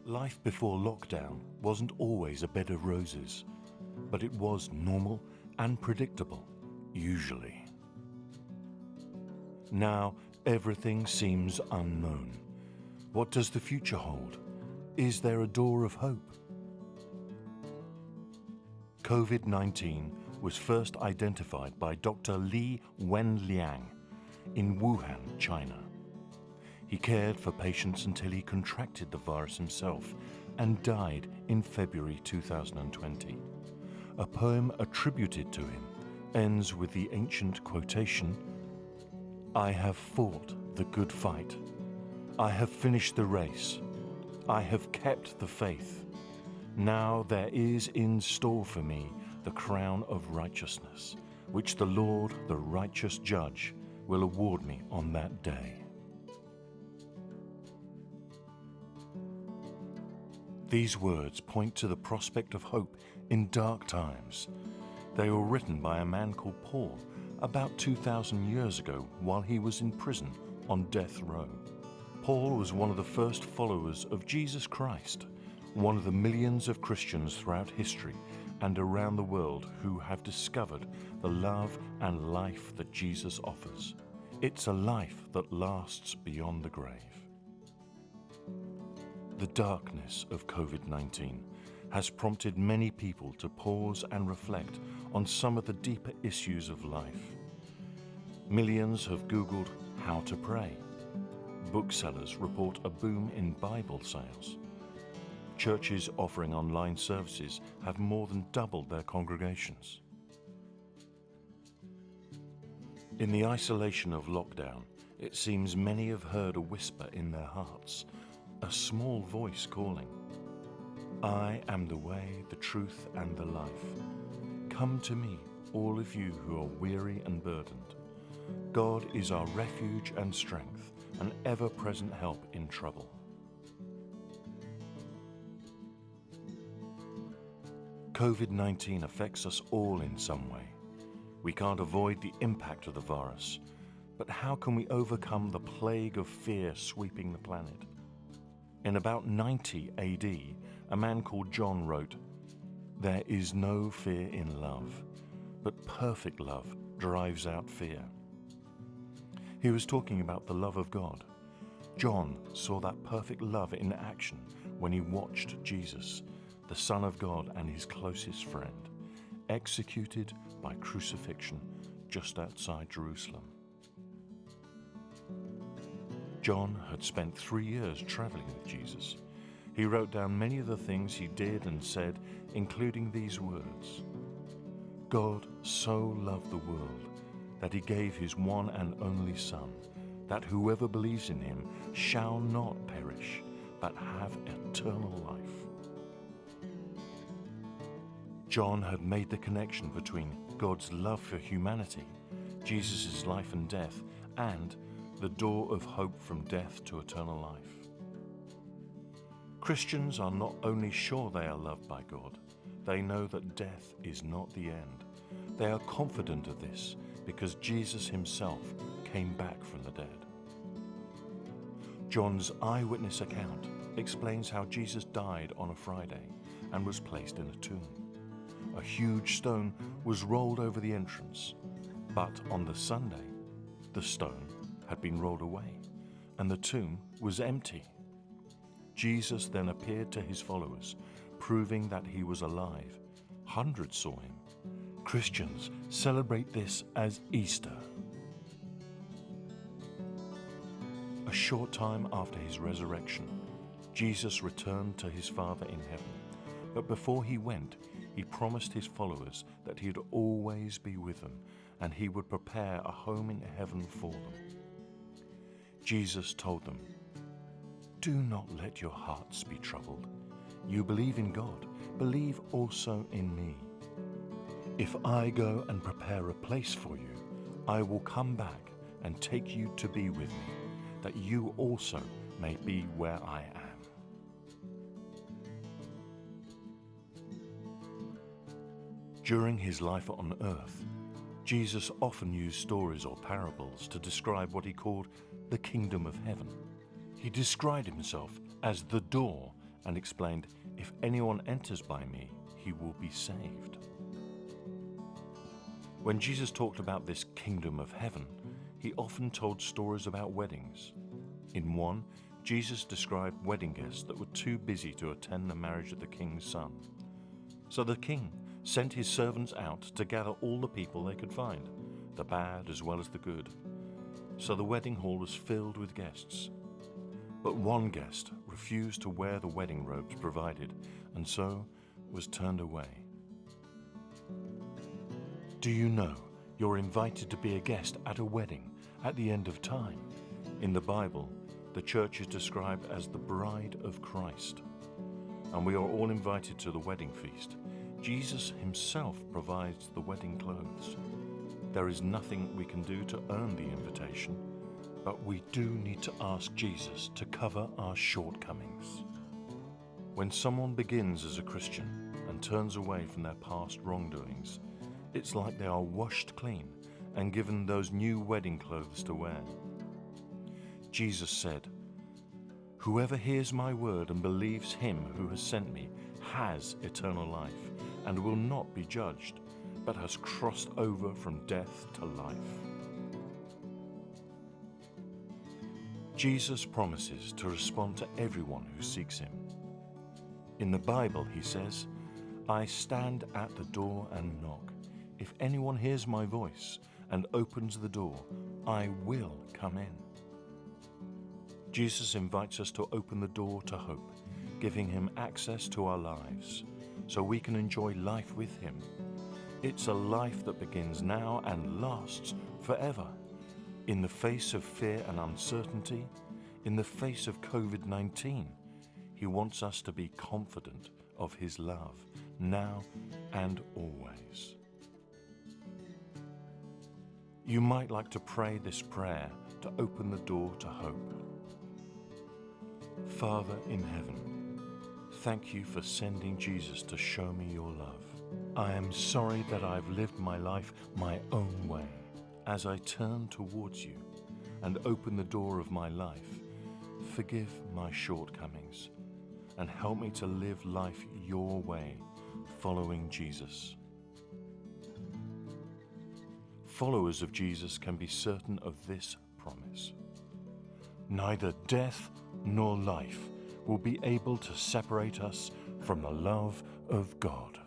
Life before lockdown wasn't always a bed of roses, but it was normal and predictable, usually. Now everything seems unknown. What does the future hold? Is there a door of hope? COVID-19 was first identified by Dr. Li Wenliang in Wuhan, China. He cared for patients until he contracted the virus himself and died in February 2020. A poem attributed to him ends with the ancient quotation, "I have fought the good fight. I have finished the race. I have kept the faith. Now there is in store for me the crown of righteousness, which the Lord, the righteous judge, will award me on that day." These words point to the prospect of hope in dark times. They were written by a man called Paul about 2,000 years ago while he was in prison on death row. Paul was one of the first followers of Jesus Christ, one of the millions of Christians throughout history and around the world who have discovered the love and life that Jesus offers. It's a life that lasts beyond the grave. The darkness of COVID-19 has prompted many people to pause and reflect on some of the deeper issues of life. Millions have Googled how to pray. Booksellers report a boom in Bible sales. Churches offering online services have more than doubled their congregations. In the isolation of lockdown, it seems many have heard a whisper in their hearts, a small voice calling, "I am the way, the truth, and the life. Come to me, all of you who are weary and burdened. God is our refuge and strength, an ever-present help in trouble." COVID-19 affects us all in some way. We can't avoid the impact of the virus, but how can we overcome the plague of fear sweeping the planet? In about 90 AD, a man called John wrote, "There is no fear in love, but perfect love drives out fear." He was talking about the love of God. John saw that perfect love in action when he watched Jesus, the Son of God and his closest friend, executed by crucifixion just outside Jerusalem. John had spent 3 years traveling with Jesus. He wrote down many of the things he did and said, including these words, "God so loved the world that he gave his one and only Son, that whoever believes in him shall not perish, but have eternal life." John had made the connection between God's love for humanity, Jesus' life and death, and the door of hope from death to eternal life. Christians are not only sure they are loved by God, they know that death is not the end. They are confident of this because Jesus himself came back from the dead. John's eyewitness account explains how Jesus died on a Friday and was placed in a tomb. A huge stone was rolled over the entrance, but on the Sunday, the stone had been rolled away and the tomb was empty. Jesus then appeared to his followers, proving that he was alive. Hundreds saw him. Christians celebrate this as Easter. A short time after his resurrection, Jesus returned to his Father in heaven. But before he went, he promised his followers that he'd always be with them and he would prepare a home in heaven for them. Jesus told them, "Do not let your hearts be troubled. You believe in God, believe also in me. If I go and prepare a place for you, I will come back and take you to be with me, that you also may be where I am." During his life on earth, Jesus often used stories or parables to describe what he called the kingdom of heaven. He described himself as the door and explained, "If anyone enters by me, he will be saved." When Jesus talked about this kingdom of heaven, he often told stories about weddings. In one, Jesus described wedding guests that were too busy to attend the marriage of the king's son. So the king sent his servants out to gather all the people they could find, the bad as well as the good. So the wedding hall was filled with guests. But one guest refused to wear the wedding robes provided, and so was turned away. Do you know you're invited to be a guest at a wedding at the end of time? In the Bible, the church is described as the bride of Christ, and we are all invited to the wedding feast. Jesus himself provides the wedding clothes. There is nothing we can do to earn the invitation, but we do need to ask Jesus to cover our shortcomings. When someone begins as a Christian and turns away from their past wrongdoings, it's like they are washed clean and given those new wedding clothes to wear. Jesus said, "Whoever hears my word and believes him who has sent me has eternal life and will not be judged, but has crossed over from death to life." Jesus promises to respond to everyone who seeks him. In the Bible, he says, "I stand at the door and knock. If anyone hears my voice and opens the door, I will come in." Jesus invites us to open the door to hope, giving him access to our lives so we can enjoy life with him. It's a life that begins now and lasts forever. In the face of fear and uncertainty, in the face of COVID-19, he wants us to be confident of his love now and always. You might like to pray this prayer to open the door to hope. Father in heaven, thank you for sending Jesus to show me your love. I am sorry that I've lived my life my own way. As I turn towards you and open the door of my life, forgive my shortcomings and help me to live life your way, following Jesus. Followers of Jesus can be certain of this promise: neither death nor life will be able to separate us from the love of God.